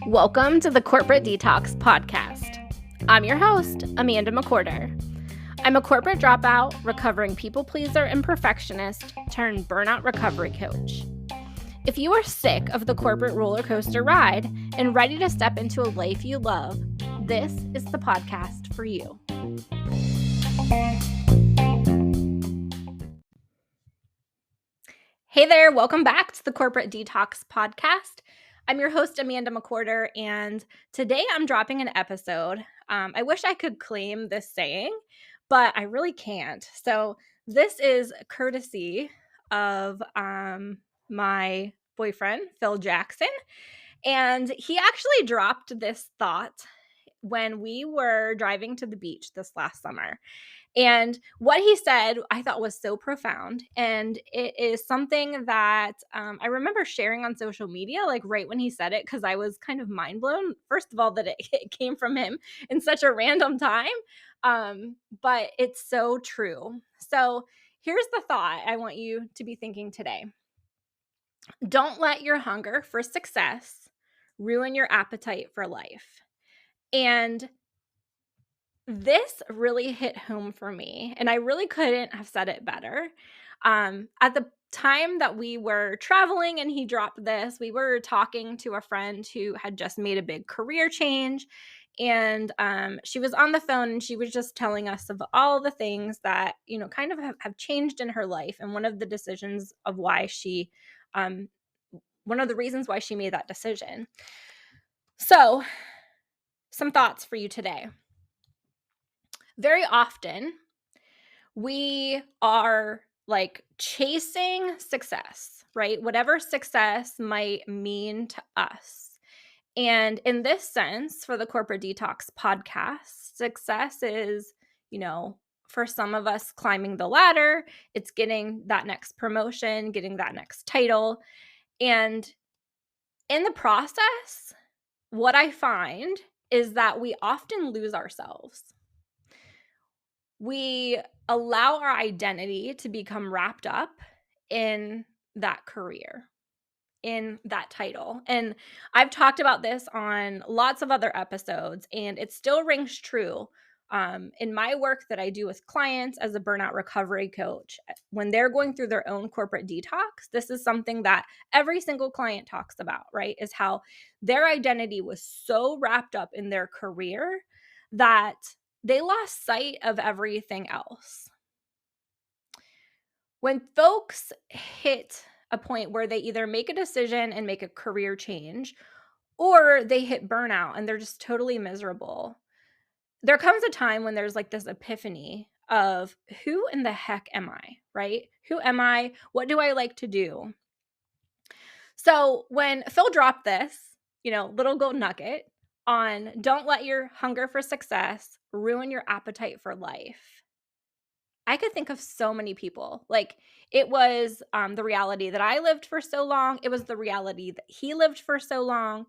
Welcome to the Corporate Detox podcast. I'm your host, Amanda McWhorter. I'm a corporate dropout, recovering people pleaser and perfectionist turned burnout recovery coach. If you are sick of the corporate roller coaster ride and ready to step into a life you love, this is the podcast for you. Hey there, welcome back to the Corporate Detox podcast. I'm your host, Amanda McWhorter, and today I'm dropping an episode. I wish I could claim this saying, but I really can't. So this is courtesy of my boyfriend, Phil Jackson, and he actually dropped this thought when we were driving to the beach this last summer. And what he said I thought was so profound. And it is something that I remember sharing on social media, like right when he said it, because I was kind of mind blown. First of all, that it came from him in such a random time. But it's so true. So here's the thought I want you to be thinking today. Don't let your hunger for success ruin your appetite for life. And this really hit home for me, and I really couldn't have said it better. At the time that we were traveling and he dropped this, we were talking to a friend who had just made a big career change. And she was on the phone and she was just telling us of all the things that, kind of have changed in her life. And one of the decisions of why one of the reasons why she made that decision. So, some thoughts for you today. Very often, we are like chasing success, right? Whatever success might mean to us. And in this sense, for the Corporate Detox podcast, success is, for some of us climbing the ladder, it's getting that next promotion, getting that next title. And in the process, what I find is that we often lose ourselves. We allow our identity to become wrapped up in that career, in that title. And I've talked about this on lots of other episodes, and it still rings true in my work that I do with clients as a burnout recovery coach. When they're going through their own corporate detox, this is something that every single client talks about, right? Is how their identity was so wrapped up in their career that they lost sight of everything else. When folks hit a point where they either make a decision and make a career change, or they hit burnout and they're just totally miserable, there comes a time when there's like this epiphany of who in the heck am I, right? Who am I? What do I like to do? So when Phil dropped this, little gold nugget on don't let your hunger for success ruin your appetite for life, I could think of so many people. Like it was the reality that I lived for so long. It was the reality that he lived for so long,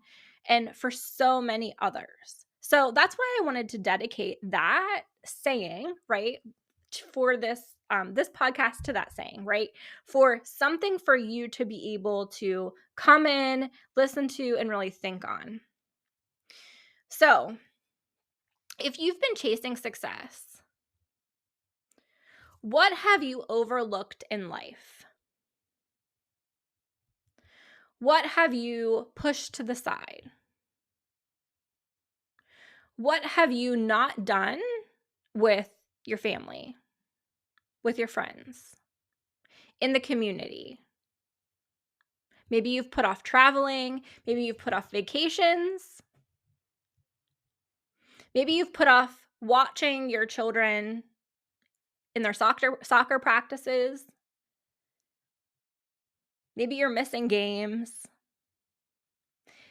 and for so many others. So that's why I wanted to dedicate that saying, right, for this podcast to that saying, right? For something for you to be able to come in, listen to, and really think on. So, if you've been chasing success, what have you overlooked in life? What have you pushed to the side? What have you not done with your family, with your friends, in the community? Maybe you've put off traveling. Maybe you've put off vacations. Maybe you've put off watching your children in their soccer practices. Maybe you're missing games.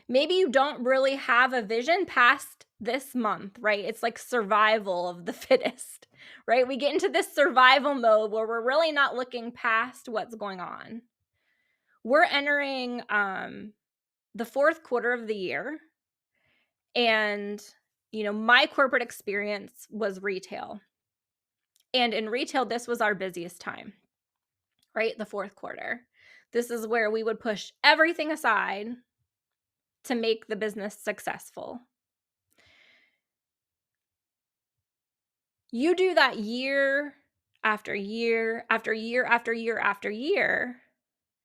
Maybe you don't really have a vision past this month, right? It's like survival of the fittest, right? We get into this survival mode where we're really not looking past what's going on. We're entering the fourth quarter of the year, and my corporate experience was retail. And in retail, this was our busiest time. right? The fourth quarter. This is where we would push everything aside to make the business successful. You do that year after year after year after year after year.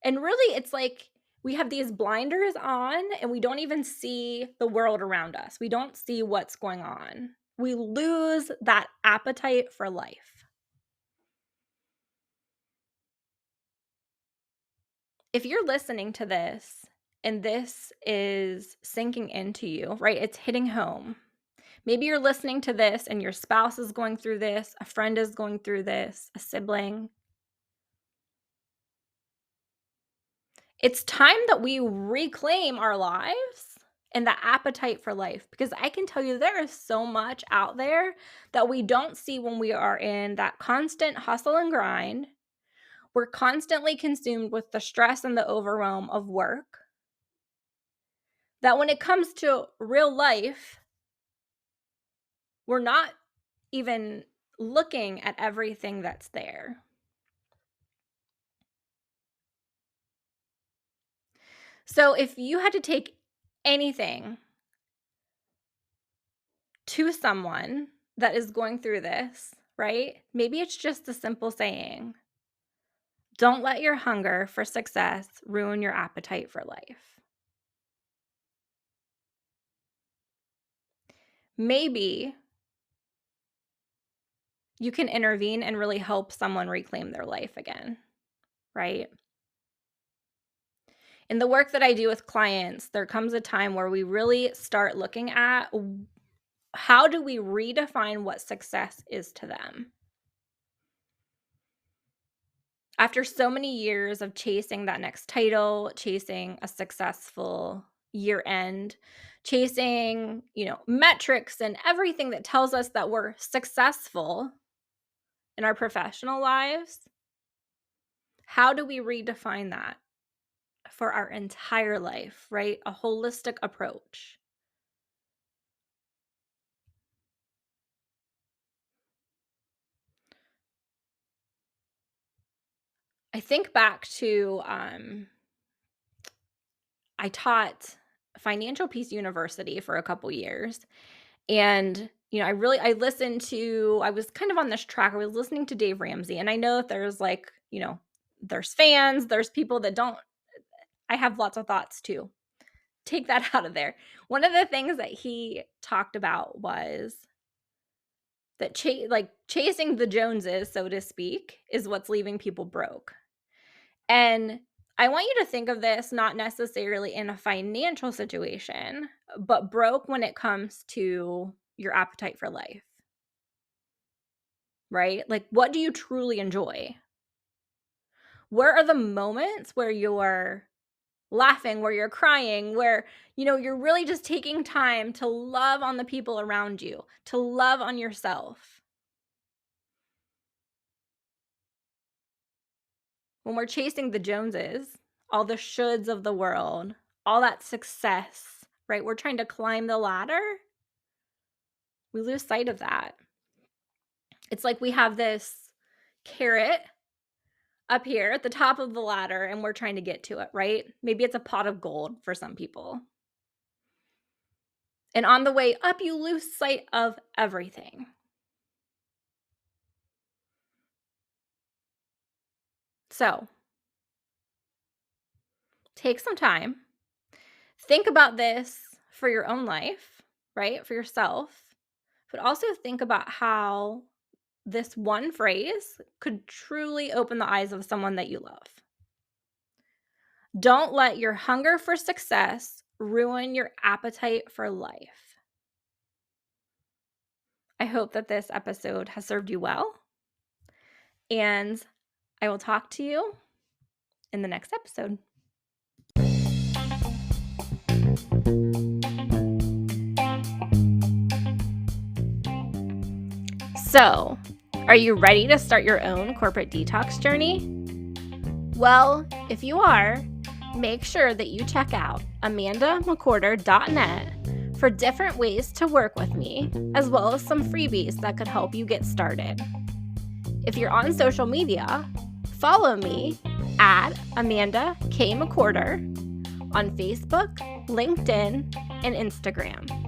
And really, it's like we have these blinders on and we don't even see the world around us. We don't see what's going on. We lose that appetite for life. If you're listening to this and this is sinking into you, right? It's hitting home. Maybe you're listening to this and your spouse is going through this, a friend is going through this, a sibling. It's time that we reclaim our lives and the appetite for life, because I can tell you there is so much out there that we don't see when we are in that constant hustle and grind. We're constantly consumed with the stress and the overwhelm of work, that when it comes to real life, we're not even looking at everything that's there. So if you had to take anything to someone that is going through this, right? Maybe it's just a simple saying: don't let your hunger for success ruin your appetite for life. Maybe you can intervene and really help someone reclaim their life again, right? In the work that I do with clients, there comes a time where we really start looking at how do we redefine what success is to them. After so many years of chasing that next title, chasing a successful year end, chasing, metrics and everything that tells us that we're successful in our professional lives, how do we redefine that for our entire life, right? A holistic approach. I think back to, I taught Financial Peace University for a couple years. And, I was kind of on this track. I was listening to Dave Ramsey. And I know that there's there's fans, there's people that don't. I have lots of thoughts too. Take that out of there. One of the things that he talked about was that chasing the Joneses, so to speak, is what's leaving people broke. And I want you to think of this not necessarily in a financial situation, but broke when it comes to your appetite for life, right? Like, what do you truly enjoy? Where are the moments where you're laughing, where you're crying, where, you're really just taking time to love on the people around you, to love on yourself? When we're chasing the Joneses, all the shoulds of the world, all that success, right? We're trying to climb the ladder. We lose sight of that. It's like we have this carrot up here at the top of the ladder and we're trying to get to it, right? Maybe it's a pot of gold for some people. And on the way up, you lose sight of everything. So, take some time. Think about this for your own life, right? For yourself. But also think about how this one phrase could truly open the eyes of someone that you love. Don't let your hunger for success ruin your appetite for life. I hope that this episode has served you well, and I will talk to you in the next episode. So, are you ready to start your own corporate detox journey? Well, if you are, make sure that you check out amandamcwhorter.net for different ways to work with me, as well as some freebies that could help you get started. If you're on social media, follow me at Amanda K. McWhorter on Facebook, LinkedIn, and Instagram.